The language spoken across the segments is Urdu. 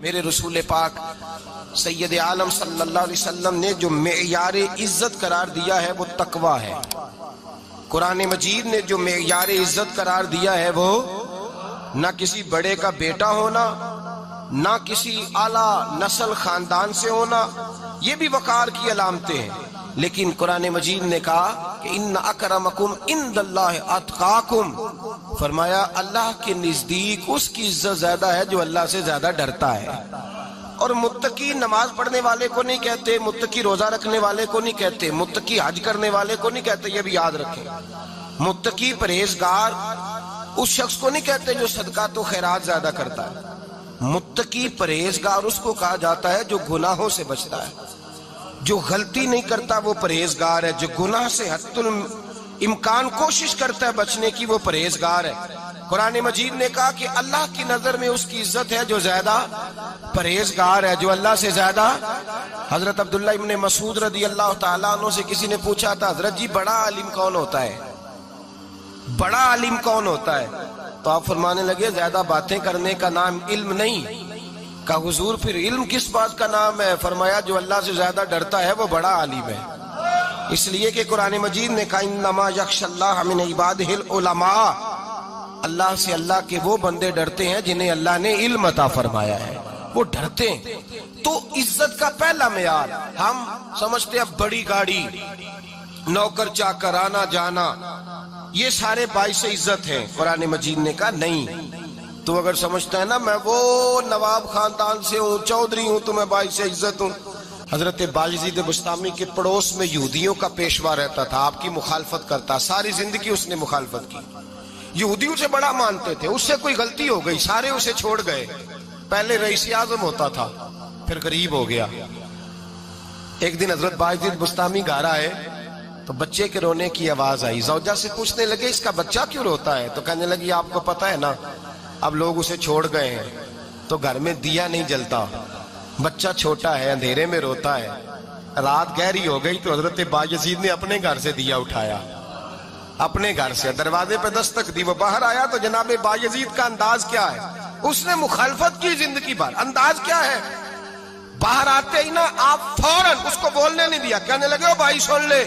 میرے رسول پاک سید عالم صلی اللہ علیہ وسلم نے جو معیار عزت قرار دیا ہے وہ تقوی ہے. قرآن مجید نے جو معیار عزت قرار دیا ہے وہ نہ کسی بڑے کا بیٹا ہونا، نہ کسی اعلیٰ نسل خاندان سے ہونا، یہ بھی وقار کی علامتیں ہیں. لیکن قرآن مجید نے کہا کہ ان اکرمکم عند اللہ اتقاکم، فرمایا اللہ کے نزدیک اس کی عزت زیادہ ہے جو اللہ سے زیادہ ڈرتا ہے. اور متقی نماز پڑھنے والے کو نہیں کہتے، متقی روزہ رکھنے والے کو نہیں کہتے، متقی حج کرنے والے کو نہیں کہتے، یہ بھی یاد رکھیں. متقی پرہیزگار اس شخص کو نہیں کہتے جو صدقات و خیرات زیادہ کرتا ہے. متقی پرہیزگار اس کو کہا جاتا ہے جو گناہوں سے بچتا ہے، جو غلطی نہیں کرتا وہ پرہیزگار ہے، جو گناہ سے حد الامکان کوشش کرتا ہے بچنے کی وہ پرہیزگار ہے. قرآن مجید نے کہا کہ اللہ کی نظر میں اس کی عزت ہے جو زیادہ پرہیزگار ہے، جو اللہ سے زیادہ. حضرت عبداللہ ابن مسعود رضی اللہ تعالیٰ عنہ سے کسی نے پوچھا تھا حضرت جی بڑا عالم کون ہوتا ہے، بڑا عالم کون ہوتا ہے؟ تو آپ فرمانے لگے زیادہ باتیں کرنے کا نام علم نہیں. کہا حضور پھر علم کس بات کا نام ہے؟ فرمایا جو اللہ سے زیادہ ڈرتا ہے وہ بڑا عالم ہے. اس لیے کہ قرآن مجید نے کہا انما یخشی اللہ من عبادہ العلماء، اللہ سے اللہ کے وہ بندے ڈرتے ہیں جنہیں اللہ نے علم عطا فرمایا ہے، وہ ڈرتے ہیں. تو عزت کا پہلا معیار ہم سمجھتے ہیں بڑی گاڑی، نوکر چاکر، آنا جانا، یہ سارے باعث عزت ہیں. قرآن مجید نے کہا نہیں، تو اگر سمجھتا ہے نا میں وہ نواب خاندان سے ہوں، چودھری ہوں، تو میں باعث عزت ہوں. حضرت بایزید بسطامی کے پڑوس میں یہودیوں کا پیشوا رہتا تھا، آپ کی مخالفت کرتا، ساری زندگی اس نے مخالفت کی. یہودیوں سے بڑا مانتے تھے، اس سے کوئی غلطی ہو گئی سارے اسے چھوڑ گئے. پہلے رئیس اعظم ہوتا تھا، پھر غریب ہو گیا. ایک دن حضرت بایزید بسطامی گھر آئے تو بچے کے رونے کی آواز آئی. زوجہ سے پوچھنے لگے اس کا بچہ کیوں روتا ہے؟ تو کہنے لگی آپ کو پتہ ہے نا اب لوگ اسے چھوڑ گئے ہیں تو گھر میں دیا نہیں جلتا، بچہ چھوٹا ہے اندھیرے میں روتا ہے. رات گہری ہو گئی تو حضرت بایزید نے اپنے گھر سے دیا اٹھایا، اپنے گھر سے دروازے پہ دستک دی. وہ باہر آیا تو جناب بایزید کا انداز کیا ہے؟ اس نے مخالفت کی زندگی بھر. انداز کیا ہے؟ باہر آتے ہی نا آپ فوراً اس کو بولنے نہیں دیا، کہنے لگے او بھائی سن لے،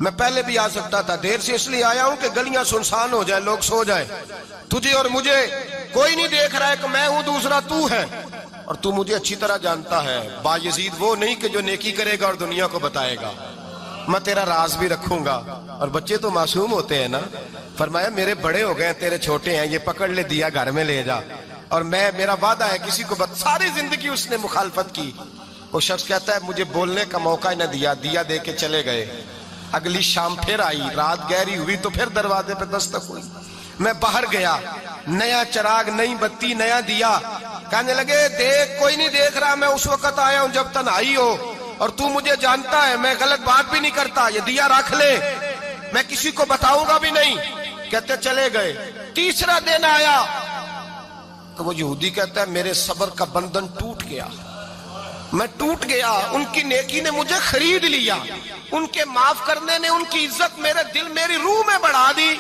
میں پہلے بھی آ سکتا تھا، دیر سے اس لیے آیا ہوں کہ گلیاں سنسان ہو جائے، لوگ سو جائیں، تجھے اور مجھے کوئی نہیں دیکھ رہا ہے کہ میں ہوں دوسرا تو ہے، اور تو مجھے اچھی طرح جانتا ہے. بایزید وہ نہیں کہ جو نیکی کرے گا اور دنیا کو بتائے گا، میں تیرا راز بھی رکھوں گا. اور بچے تو معصوم ہوتے ہیں نا. فرمایا میرے بڑے ہو گئے تیرے چھوٹے ہیں، یہ پکڑ لے دیا گھر میں لے جا، اور میرا وعدہ ہے کسی کو ساری زندگی اس نے مخالفت کی. وہ شخص کہتا ہے مجھے بولنے کا موقع نہ دیا، دیا دے کے چلے گئے. اگلی شام پھر آئی، رات گہری ہوئی تو پھر دروازے پہ دستک ہوئی. میں باہر گیا، نیا چراغ، نئی بتی، نیا دیا. کہنے لگے دیکھ کوئی نہیں دیکھ رہا، میں اس وقت آیا ہوں جب تنہائی ہو، اور تو مجھے جانتا ہے میں غلط بات بھی نہیں کرتا، یہ دیا رکھ لے، میں کسی کو بتاؤں گا بھی نہیں. کہتے چلے گئے. تیسرا دن آیا تو وہ یہودی کہتا ہے میرے صبر کا بندھن ٹوٹ گیا، میں ٹوٹ گیا. ان کی نیکی نے مجھے خرید لیا، ان کے معاف کرنے نے ان کی عزت میرے دل میری روح میں بڑھا دی.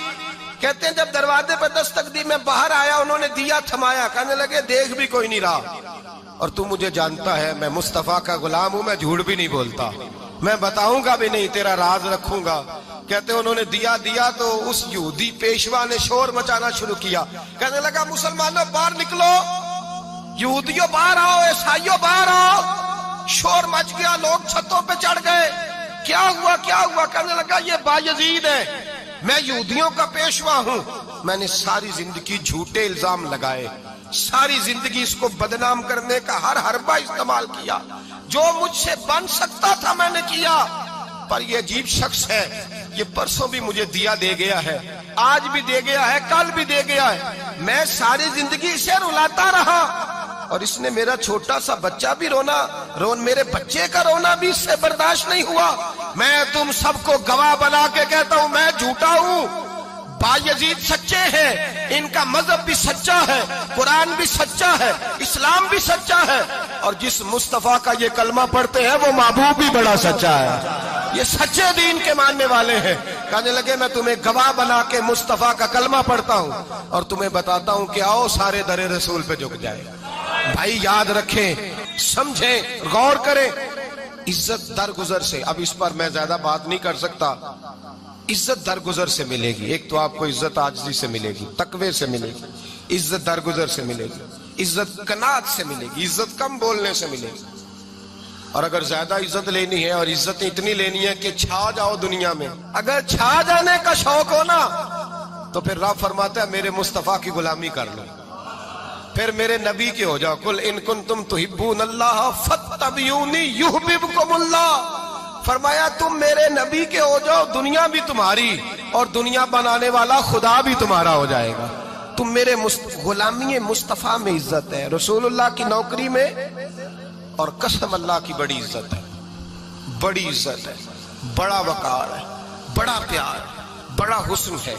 کہتے ہیں جب دروازے پہ دستک دی میں باہر آیا، انہوں نے دیا تھمایا. کہنے لگے دیکھ بھی کوئی نہیں رہا، اور تو مجھے جانتا ہے میں مصطفیٰ کا غلام ہوں، میں جھوٹ بھی نہیں بولتا، میں بتاؤں گا بھی نہیں، تیرا راز رکھوں گا. کہتے ہیں انہوں نے دیا تو اس یہودی پیشوا نے شور مچانا شروع کیا. کہنے لگا مسلمانوں باہر نکلو، یہودیوں باہر آؤ، عیسائیوں باہر آؤ. شور مچ گیا، لوگ چھتوں پہ چڑھ گئے. کیا ہوا کیا ہوا؟ کہنے لگا یہ بایزید ہے، میں یہودیوں کا پیشوا ہوں. میں نے ساری زندگی جھوٹے الزام لگائے، ساری زندگی اس کو بدنام کرنے کا ہر حربہ استعمال کیا، جو مجھ سے بن سکتا تھا میں نے کیا. پر یہ عجیب شخص ہے، یہ پرسوں بھی مجھے دیا دے گیا ہے، آج بھی دے گیا ہے، کل بھی دے گیا ہے. میں ساری زندگی اسے رلاتا رہا، اور اس نے میرا چھوٹا سا بچہ بھی میرے بچے کا رونا بھی اس سے برداشت نہیں ہوا. میں تم سب کو گواہ بنا کے کہتا ہوں میں جھوٹا ہوں، بایزید سچے ہیں، ان کا مذہب بھی سچا ہے، قرآن بھی سچا ہے، اسلام بھی سچا ہے، اور جس مصطفیٰ کا یہ کلمہ پڑھتے ہیں وہ محبوب بھی بڑا سچا ہے، یہ سچے دین کے ماننے والے ہیں. کہنے لگے میں تمہیں گواہ بنا کے مصطفیٰ کا کلمہ پڑھتا ہوں اور تمہیں بتاتا ہوں کہ آؤ سارے در رسول پہ جھک جائے. بھائی یاد رکھیں، سمجھیں، غور کریں، عزت درگزر سے، اب اس پر میں زیادہ بات نہیں کر سکتا، عزت درگزر سے ملے گی۔ ایک تو آپ کو عزت عاجزی سے ملے گی، تقوی سے ملے گی، عزت درگزر سے ملے گی، عزت قناعت سے ملے گی، عزت کم بولنے سے ملے گی۔ اور اگر زیادہ عزت لینی ہے اور عزت اتنی لینی ہے کہ چھا جاؤ دنیا میں، اگر چھا جانے کا شوق ہو نا تو پھر رب فرماتا ہے میرے مصطفیٰ کی غلامی کر لو، پھر میرے نبی کے ہو جاؤ۔ قل ان کنتم تحبون اللہ فاتبعونی یحببکم اللہ، فرمایا تم میرے نبی کے ہو جاؤ، دنیا بھی تمہاری اور دنیا بنانے والا خدا بھی تمہارا ہو جائے گا۔ تم میرے غلامی مصطفیٰ میں عزت ہے، رسول اللہ کی نوکری میں، اور قسم اللہ کی بڑی عزت ہے، بڑی عزت ہے، بڑا وقار ہے، بڑا پیار ہے، بڑا حسن ہے،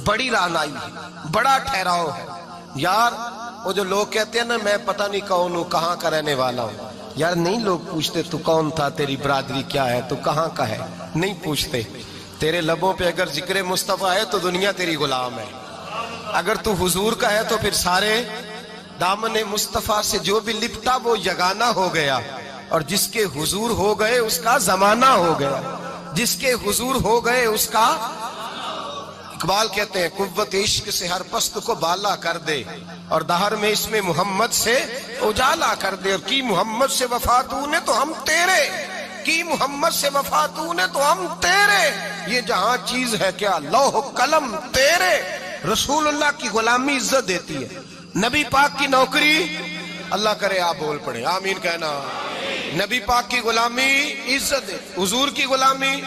بڑی رعنائی ہے، بڑا ٹھہراؤ ہے۔ یار وہ جو لوگ کہتے ہیں نا میں پتہ نہیں کون ہوں، کہاں کا رہنے والا ہوں، یار نہیں لوگ پوچھتے تو کون تھا، تیری برادری کیا ہے، تو کہاں کا ہے، نہیں پوچھتے۔ تیرے لبوں پہ اگر ذکر مصطفیٰ ہے تو دنیا تیری غلام ہے، اگر تو حضور کا ہے تو پھر سارے دامن مصطفیٰ سے جو بھی لپٹا وہ یگانہ ہو گیا، اور جس کے حضور ہو گئے اس کا زمانہ ہو گیا، جس کے حضور ہو گئے اس کا۔ اقبال کہتے ہیں قوت عشق سے ہر پست کو بالا کر دے، اور دہر میں اس میں محمد سے اجالا کر دے، اور کی محمد سے وفا تو نے تو ہم تیرے، کی محمد سے وفا تو نے تو ہم تیرے، یہ جہاں چیز ہے کیا لوح قلم تیرے۔ رسول اللہ کی غلامی عزت دیتی ہے، نبی پاک کی نوکری، اللہ کرے آپ بول پڑے آمین کہنا، نبی پاک کی غلامی عزت دے، حضور کی غلامی۔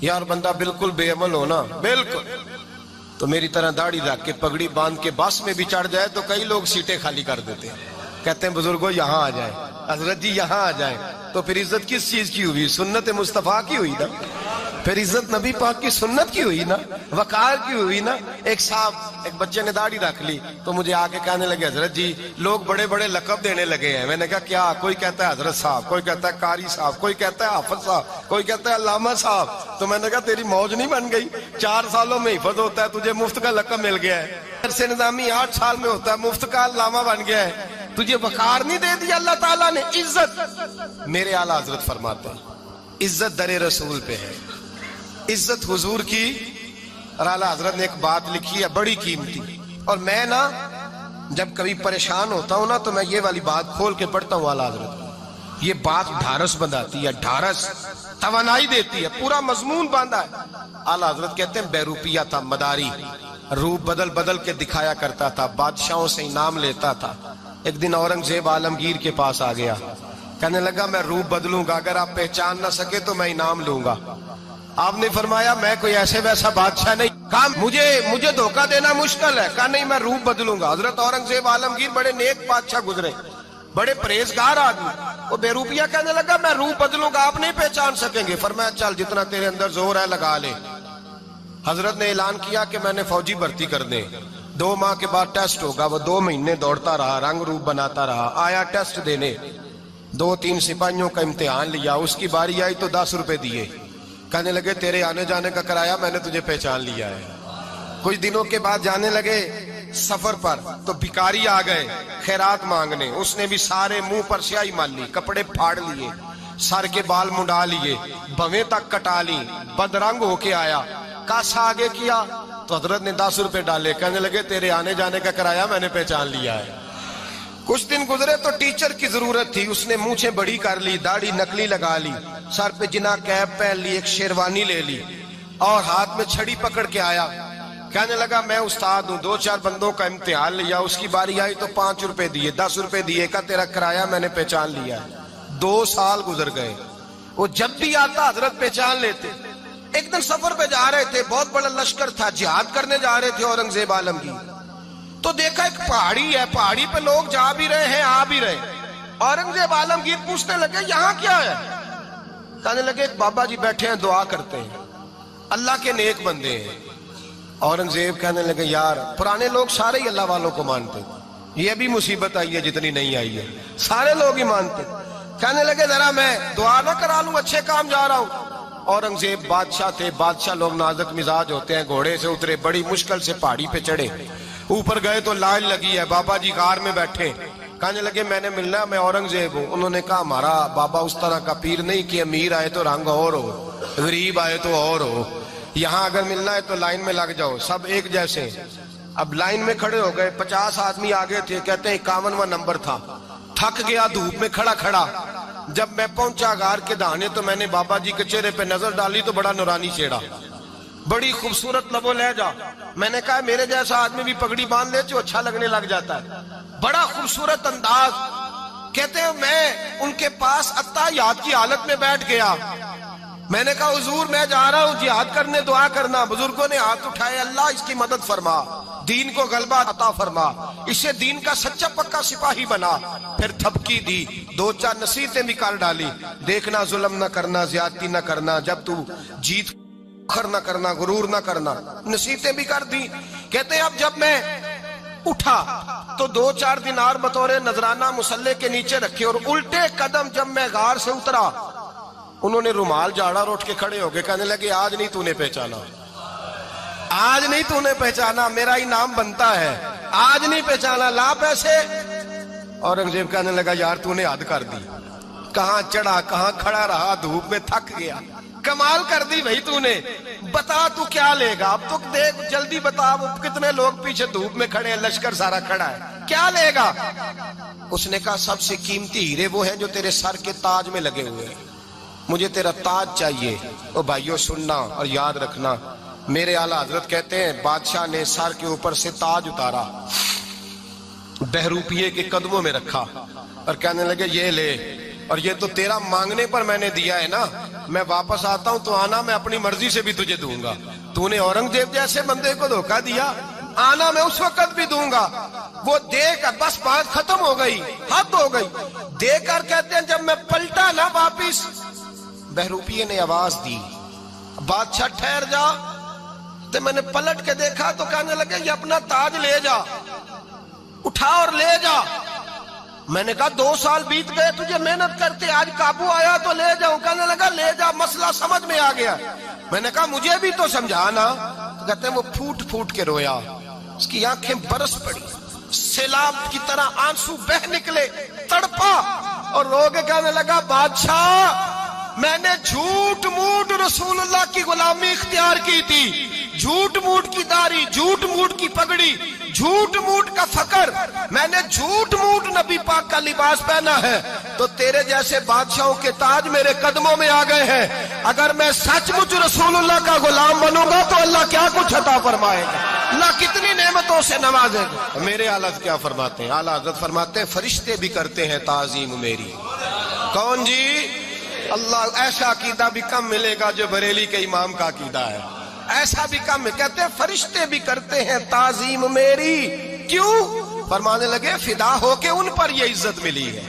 یار بندہ بالکل بے عمل ہونا، بالکل تو میری طرح داڑھی رکھ کے پگڑی باندھ کے بس میں بھی چڑھ جائے تو کئی لوگ سیٹیں خالی کر دیتے ہیں، کہتے ہیں بزرگوں یہاں آ جائیں، حضرت جی یہاں آ جائیں، تو پھر عزت کس چیز کی ہوئی؟ سنت مصطفیٰ کی ہوئی نا، پھر عزت نبی پاک کی سنت کی ہوئی نا، وقار کی ہوئی نا۔ ایک صاحب، ایک بچے نے داڑھی رکھ لی تو مجھے آ کے کہنے لگے حضرت جی لوگ بڑے بڑے لقب دینے لگے ہیں۔ میں نے کہا کیا؟ کوئی کہتا ہے حضرت صاحب، کوئی کہتا ہے قاری صاحب، کوئی کہتا ہے حافظ صاحب، کوئی کہتا ہے علامہ صاحب۔ تو میں نے کہا تیری موج نہیں بن گئی، 4 سالوں میں حفظ ہوتا ہے، تجھے مفت کا لقب مل گیا ہے، درس نظامی 8 سال میں ہوتا ہے، مفت کا علامہ بن گیا ہے، تجھے وقار نہیں دے دیا اللہ تعالیٰ نے، عزت۔ میرے اعلیٰ حضرت فرماتے ہیں عزت در رسول پہ ہے، عزت حضور کی۔ اور اعلیٰ حضرت نے ایک بات لکھی ہے بڑی قیمتی، اور میں نا جب کبھی پریشان ہوتا ہوں نا تو میں یہ والی بات کھول کے پڑھتا ہوں اعلیٰ حضرت، یہ بات ڈھارس بندھاتی ہے، ڈھارس توانائی دیتی ہے، پورا مضمون باندھا ہے۔ اعلیٰ حضرت کہتے ہیں بیروپیہ تھا مداری، روپ بدل بدل کے دکھایا کرتا تھا، بادشاہوں سے انعام لیتا تھا۔ ایک دن اورنگزیب عالمگیر کے پاس آ گیا، کہنے لگا میں روپ بدلوں گا، اگر آپ پہچان نہ سکے تو میں انعام لوں گا۔ آپ نے فرمایا میں کوئی ایسے ویسا بادشاہ نہیں، کہا مجھے دھوکہ دینا مشکل ہے، کہا نہیں میں روپ بدلوں گا۔ حضرت اورنگزیب عالمگیر بڑے نیک بادشاہ گزرے، بڑے پرہیزگار آدمی، وہ بے روپیہ کہنے لگا میں روپ بدلوں گا، آپ نہیں پہچان سکیں گے۔ فرمایا چل جتنا تیرے اندر زور ہے لگا لے۔ حضرت نے اعلان کیا کہ میں نے فوجی بھرتی کر دیں، 2 ماہ کے بعد ٹیسٹ ہوگا۔ وہ 2 مہینے دوڑتا رہا، رنگ روپ بناتا رہا، آیا ٹیسٹ دینے، 2-3 سپاہیوں کا امتحان لیا، اس کی باری آئی تو 10 روپے دیے، کہنے لگے تیرے آنے جانے کا کرایہ میں نے تجھے پہچان لیا ہے۔ کچھ دنوں کے بعد جانے لگے سفر پر تو بھکاری آ گئے خیرات مانگنے، اس نے بھی سارے منہ پر سیاہی مال لی، کپڑے پھاڑ لیے، سر کے بال منڈا لیے، بھویں تک کٹا لی، بدرنگ ہو کے آیا، کاسا آگے کیا تو حضرت نے 10 روپے ڈالے، کہنے لگے تیرے آنے جانے کا کرایہ میں نے پہچان لیا ہے۔ کچھ دن گزرے تو ٹیچر کی ضرورت تھی، اس نے مونچھیں بڑی کر لی، داڑھی نکلی لگا لی، سر پہ جنا کیپ پہن لی، ایک شیروانی لے لی اور ہاتھ میں چھڑی پکڑ کے آیا، کہنے لگا میں استاد ہوں، 2-4 بندوں کا امتحان لیا، اس کی باری آئی تو 5 روپے دیے، 10 روپے دیے، کا تیرا کرایہ میں نے پہچان لیا ہے۔ 2 سال گزر گئے، وہ جب بھی آتا حضرت پہچان لیتے۔ ایک دن سفر پہ جا رہے تھے، بہت بڑا لشکر تھا، جہاد کرنے جا رہے تھے اورنگزیب عالمگیر، تو دیکھا ایک پہاڑی ہے، پہاڑی پہ لوگ جا بھی رہے ہیں آ بھی رہے۔ اورنگزیب عالمگیر پوچھنے لگے یہاں کیا ہے؟ کہنے لگے ایک بابا جی بیٹھے ہیں دعا کرتے ہیں، اللہ کے نیک بندے ہیں۔ اورنگزیب کہنے لگے یار پرانے لوگ سارے ہی اللہ والوں کو مانتے، یہ بھی مصیبت آئی ہے جتنی نہیں آئی ہے، سارے لوگ ہی مانتے۔ کہنے لگے ذرا میں دعا نہ کرا لوں، اچھے کام جا رہا ہوں۔ اورنگزیب بادشاہ تھے، بادشاہ لوگ نازک مزاج ہوتے ہیں، گھوڑے سے اترے، بڑی مشکل سے پہاڑی پہ چڑھے، اوپر گئے تو لائن لگی ہے، بابا جی غار میں بیٹھے، کہنے لگے میں نے ملنا ہے، میں اورنگزیب ہوں۔ انہوں نے کہا ہمارا بابا اس طرح کا پیر نہیں کہ امیر آئے تو رنگ اور ہو، غریب آئے تو اور ہو، یہاں اگر ملنا ہے تو لائن میں لگ جاؤ، سب ایک جیسے ہیں۔ اب لائن میں کھڑے ہو گئے، 50 آدمی آگے تھے، کہتے ہیں 51واں نمبر تھا، تھک گیا دھوپ میں کھڑا کھڑا۔ جب میں پہنچا غار کے دہانے تو میں نے بابا جی کے چہرے پہ نظر ڈالی تو بڑا نورانی چہرہ، بڑی خوبصورت لب و لہجہ۔ میں نے کہا میرے جیسا آدمی بھی پگڑی باندھ لے جو اچھا لگنے لگ جاتا ہے، بڑا خوبصورت انداز۔ کہتے ہیں میں ان کے پاس اتحیات کی حالت میں بیٹھ گیا۔ میں نے کہا حضور میں جا رہا ہوں جہاد کرنے، دعا کرنا۔ بزرگوں نے ہاتھ اٹھائے، اللہ اس کی مدد فرما، دین کو غلبہ عطا فرما، اسے دین کا سچا پکا سپاہی بنا۔ پھر تھپکی دی، 2-4 نصیحتیں بھی کر ڈالی، دیکھنا ظلم نہ کرنا، زیادتی نہ کرنا، جب تو جیت فخر نہ کرنا، غرور نہ کرنا، نصیحتیں بھی کر دی۔ کہتے ہیں اب جب میں اٹھا تو 2-4 دینار بطور نذرانہ مصلے کے نیچے رکھے، اور الٹے قدم جب میں غار سے اترا انہوں نے رومال جھاڑا اور اٹھ کے کھڑے ہو گئے، کہنے لگے آج نہیں تو نے پہچانا، آج نہیں تو نے پہچانا، میرا انعام بنتا ہے، آج نہیں پہچانا، لا پیسے۔ اورنگزیب کہنے لگا یار تو نے حد کر دی، کہاں چڑھا کہاں کھڑا رہا، دھوپ میں تھک گیا، کمال کر دی بھائی تو نے، بتا تو کیا لے گا اب، تو دیکھ جلدی بتا، وہ کتنے لوگ پیچھے دھوپ میں کھڑے ہیں، لشکر سارا کھڑا ہے، کیا لے گا؟ اس نے کہا سب سے قیمتی ہیرے وہ ہیں جو تیرے سر کے تاج میں لگے ہوئے ہیں، مجھے تیرا تاج چاہیے۔ او بھائیو سننا اور یاد رکھنا، میرے اعلیٰ حضرت کہتے ہیں بادشاہ نے سر کے اوپر سے تاج اتارا، بہروپیے کے قدموں میں رکھا اور کہنے لگے یہ لے، اور یہ تو تیرا مانگنے پر میں نے دیا ہے نا، میں واپس آتا ہوں تو آنا میں اپنی مرضی سے بھی تجھے دوں گا، تو نے اورنگزیب جیسے بندے کو دھوکہ دیا، آنا میں اس وقت بھی دوں گا۔ وہ دے کر بس بات ختم ہو گئی، حد ہو گئی، دے کر کہتے ہیں جب میں پلٹا نا واپس، بہروپیے نے آواز دی بادشاہ ٹھہر جا، تو میں نے پلٹ کے دیکھا تو کہنے لگے یہ اپنا تاج لے جا، اٹھا اور لے جا۔ میں نے کہا 2 سال بیت گئے تجھے محنت کرتے، آج قابو آیا تو لے جاؤں، کہنے لگا لے جا، مسئلہ سمجھ میں آ گیا۔ میں نے کہا مجھے بھی تو سمجھانا، تو کہتے ہیں وہ پھوٹ پھوٹ کے رویا، اس کی آنکھیں برس پڑی، سیلاب کی طرح آنسو بہ نکلے، تڑپا اور رو کے کہنے لگا بادشاہ میں نے جھوٹ موٹ رسول اللہ کی غلامی اختیار کی تھی، جھوٹ موٹ کی داڑھی، جھوٹ موٹ کی پگڑی، جھوٹ موٹ کا فقر، میں نے جھوٹ موٹ نبی پاک کا لباس پہنا ہے، تو تیرے جیسے بادشاہوں کے تاج میرے قدموں میں آ گئے ہیں، اگر میں سچ مچ رسول اللہ کا غلام بنوں گا تو اللہ کیا کچھ عطا فرمائے گا، اللہ کتنی نعمتوں سے نوازے گا۔ میرے اعلیٰ حضرت کیا فرماتے ہیں؟ اعلیٰ حضرت فرماتے ہیں فرشتے بھی کرتے ہیں تعظیم میری۔ کون جی؟ اللہ۔ ایسا عقیدہ بھی کم ملے گا جو بریلی کے امام کا عقیدہ ہے، ایسا بھی کم، کہتے ہیں فرشتے بھی کرتے ہیں تعظیم میری، کیوں؟ فرمانے لگے فدا ہو کے ان پر یہ عزت ملی ہے۔